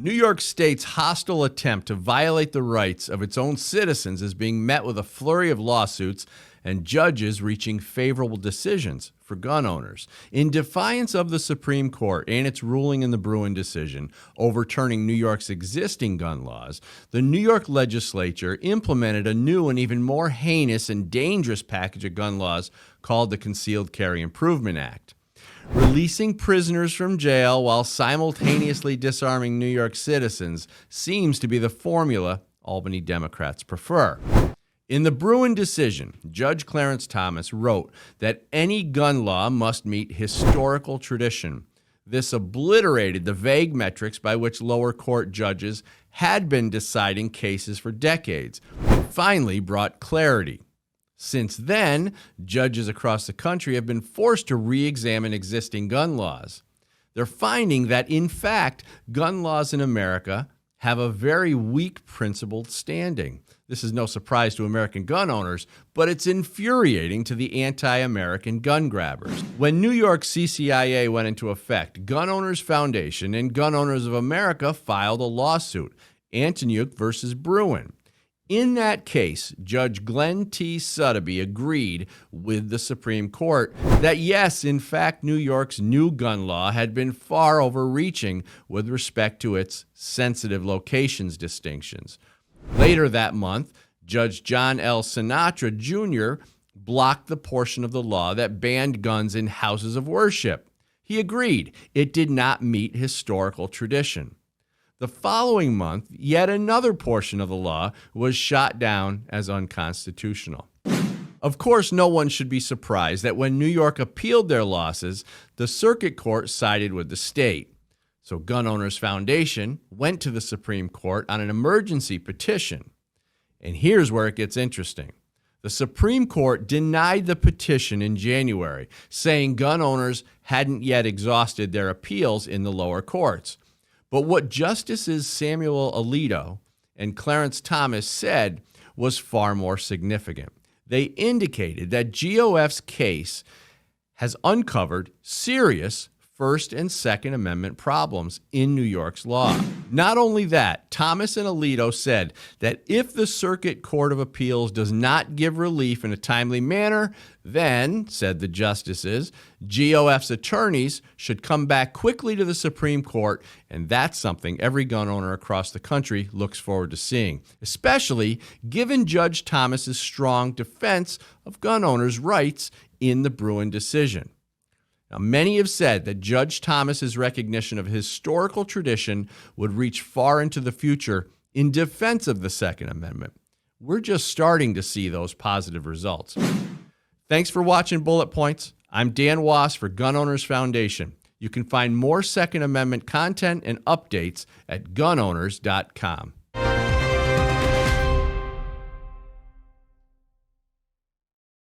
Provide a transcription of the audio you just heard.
New York State's hostile attempt to violate the rights of its own citizens is being met with a flurry of lawsuits and judges reaching favorable decisions for gun owners. In defiance of the Supreme Court and its ruling in the Bruen decision overturning New York's existing gun laws, the New York legislature implemented a new and even more heinous and dangerous package of gun laws called the Concealed Carry Improvement Act. Releasing prisoners from jail while simultaneously disarming New York citizens seems to be the formula Albany Democrats prefer. In the Bruen decision, Judge Clarence Thomas wrote that any gun law must meet historical tradition. This obliterated the vague metrics by which lower court judges had been deciding cases for decades, and finally brought clarity. Since then, judges across the country have been forced to re-examine existing gun laws. They're finding that, in fact, gun laws in America have a very weak principled standing. This is no surprise to American gun owners, but it's infuriating to the anti-American gun grabbers. When New York CCIA went into effect, Gun Owners Foundation and Gun Owners of America filed a lawsuit, Antoniuk versus Bruen. In that case, Judge Glenn T. Sotheby agreed with the Supreme Court that yes, in fact, New York's new gun law had been far overreaching with respect to its sensitive locations distinctions. Later that month, Judge John L. Sinatra Jr. blocked the portion of the law that banned guns in houses of worship. He agreed it did not meet historical tradition. The following month, yet another portion of the law was shot down as unconstitutional. Of course, no one should be surprised that when New York appealed their losses, the circuit court sided with the state. So Gun Owners Foundation went to the Supreme Court on an emergency petition. And here's where it gets interesting. The Supreme Court denied the petition in January, saying gun owners hadn't yet exhausted their appeals in the lower courts. But what Justices Samuel Alito and Clarence Thomas said was far more significant. They indicated that GOF's case has uncovered serious First and Second Amendment problems in New York's law. Not only that, Thomas and Alito said that if the Circuit Court of Appeals does not give relief in a timely manner, then, said the justices, GOF's attorneys should come back quickly to the Supreme Court, and that's something every gun owner across the country looks forward to seeing, especially given Judge Thomas's strong defense of gun owners' rights in the Bruen decision. Now, many have said that Judge Thomas's recognition of historical tradition would reach far into the future in defense of the Second Amendment. We're just starting to see those positive results. Thanks for watching Bullet Points. I'm Dan Wos for Gun Owners Foundation. You can find more Second Amendment content and updates at gunowners.com.